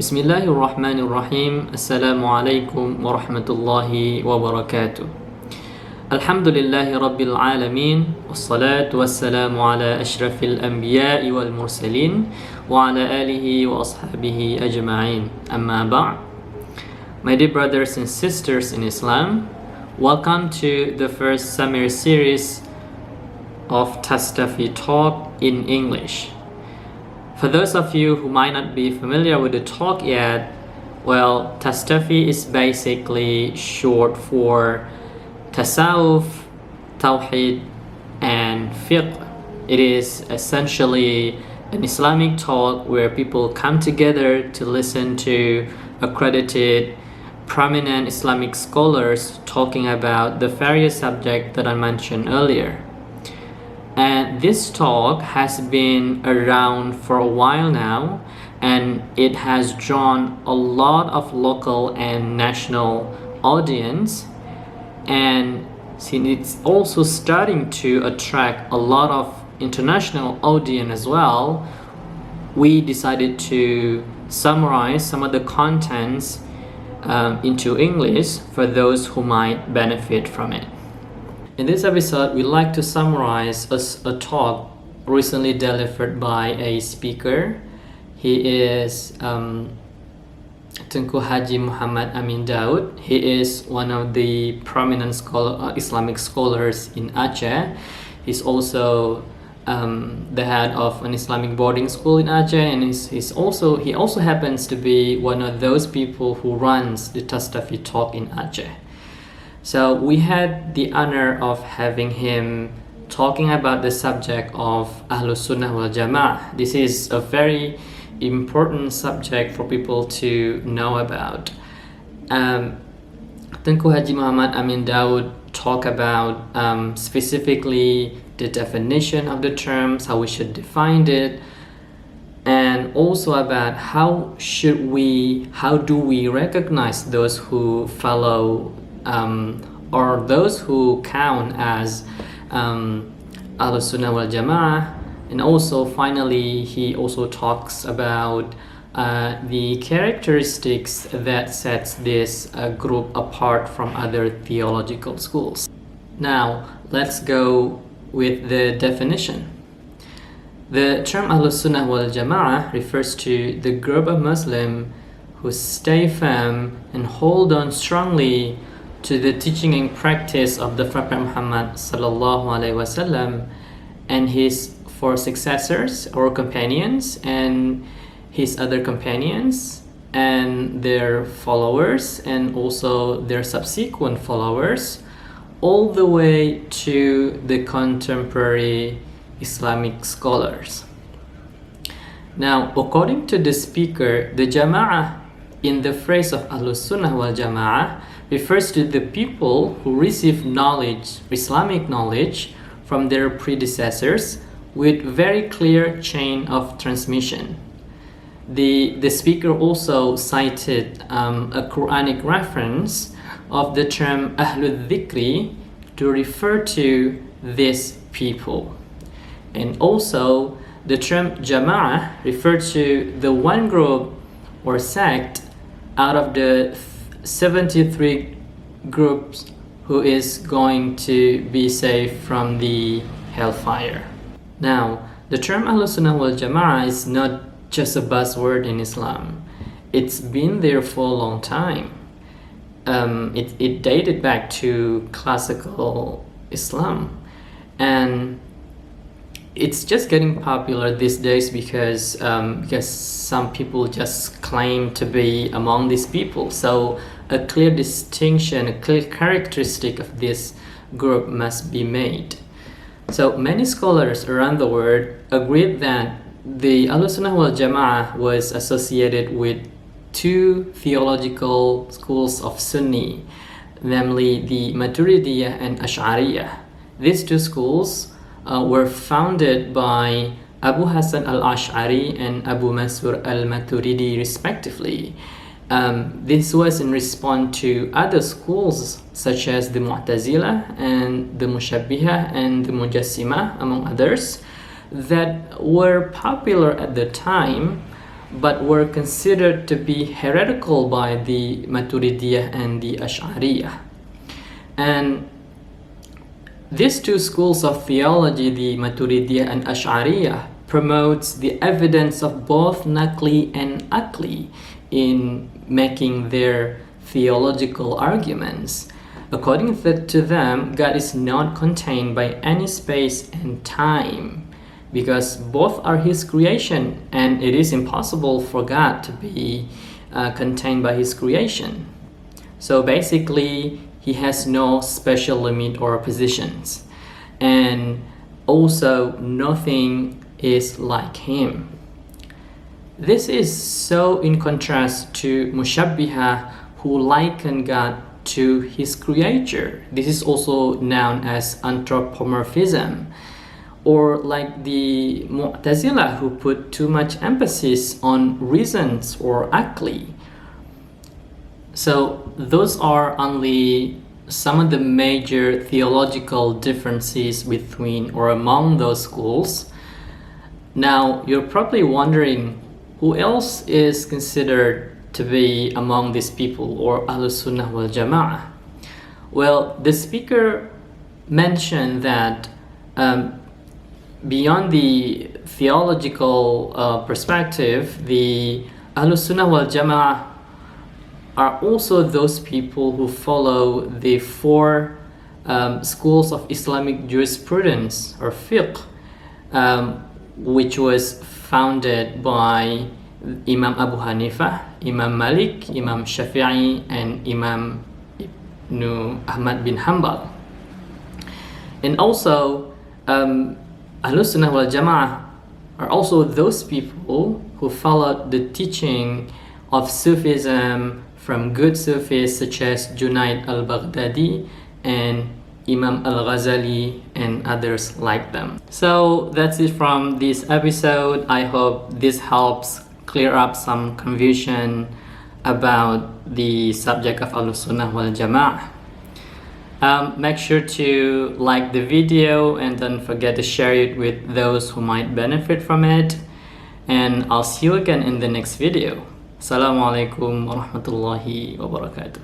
Bismillahirrahmanirrahim. Assalamualaikum warahmatullahi wabarakatuh. Alhamdulillahi rabbil alamin. Wassalatu wassalamu ala ashrafil anbiya'i wal mursalin wa ala alihi wa ashabihi ajma'in. Amma ba'd. My dear brothers and sisters in Islam, welcome to the first summer series of Tastafi talk in English. For those of you who might not be familiar with the talk yet, well, Tastafi is basically short for Tasawuf, Tauhid, and Fiqh. It is essentially an Islamic talk where people come together to listen to accredited, prominent Islamic scholars talking about the various subjects that I mentioned earlier. And this talk has been around for a while now, and it has drawn a lot of local and national audience, and since it's also starting to attract a lot of international audience as well, we decided to summarize some of the contents into English for those who might benefit from it. In this episode, we'd like to summarize a talk recently delivered by a speaker. He is Tunku Haji Muhammad Amin Daud. He is one of the prominent Islamic scholars in Aceh. He's also the head of an Islamic boarding school in Aceh, and he also happens to be one of those people who runs the Tastafi talk in Aceh. So we had the honor of having him talking about the subject of AHLUSSUNNAH WALJAMAAH. This is a very important subject for people to know about. Tunku Haji Muhammad Amin Daud talk about specifically the definition of the terms, how we should define it, and also about how do we recognize those who follow or those who count as AHLUSSUNNAH WALJAMAAH. And also finally he also talks about the characteristics that sets this group apart from other theological schools. Now let's go with the definition. The term AHLUSSUNNAH WALJAMAAH refers to the group of Muslims who stay firm and hold on strongly to the teaching and practice of the Prophet Muhammad sallallahu alaihi wasallam and his four successors or companions and his other companions and their followers and also their subsequent followers all the way to the contemporary Islamic scholars. Now, according to the speaker, the Jama'ah in the phrase of AHLUSSUNNAH WALJAMAAH refers to the people who receive knowledge, Islamic knowledge, from their predecessors with very clear chain of transmission. The speaker also cited a Quranic reference of the term Ahlul Dhikri to refer to these people. And also the term Jama'ah referred to the one group or sect out of the 73 groups who is going to be saved from the hellfire. Now, the term AHLUSSUNNAH WALJAMAAH is not just a buzzword in Islam. It's been there for a long time. It dated back to classical Islam, and it's just getting popular these days because some people just claim to be among these people. So a clear distinction, a clear characteristic of this group must be made. So many scholars around the world agreed that the AHLUSSUNNAH WALJAMAAH was associated with two theological schools of Sunni, namely the Maturidiyah and Ash'ariyah. These two schools were founded by Abu Hasan al-Ash'ari and Abu Mansur al-Maturidi respectively. This was in response to other schools such as the Mu'tazila and the Mushabbihah and the Mujassimah, among others, that were popular at the time, but were considered to be heretical by the Maturidiyah and the Ash'ariyah. And these two schools of theology, the Maturidiyah and Ash'ariyah, promotes the evidence of both Naqli and Aqli in making their theological arguments. According to them, God is not contained by any space and time, because both are His creation, and it is impossible for God to be contained by His creation. So basically, He has no special limit or positions, and also nothing is like Him. This is so in contrast to Mushabbihah, who liken God to His creator. This is also known as anthropomorphism. Or like the Mu'tazilah, who put too much emphasis on reasons or Aqli. So those are only some of the major theological differences between or among those schools. Now you're probably wondering, who else is considered to be among these people, or AHLUSSUNNAH WALJAMAAH? Well, the speaker mentioned that beyond the theological perspective, the AHLUSSUNNAH WALJAMAAH are also those people who follow the four schools of Islamic jurisprudence, or Fiqh, which was founded by Imam Abu Hanifah, Imam Malik, Imam Shafi'i, and Imam Ibn Ahmad bin Hanbal. And also, AHLUSSUNNAH WALJAMAAH are also those people who followed the teaching of Sufism from good Sufis such as Junaid al-Baghdadi and Imam al-Ghazali and others like them. So that's it from this episode. I hope this helps clear up some confusion about the subject of AHLUSSUNNAH WALJAMAAH. Make sure to like the video and don't forget to share it with those who might benefit from it. And I'll see you again in the next video. Assalamualaikum warahmatullahi wabarakatuh.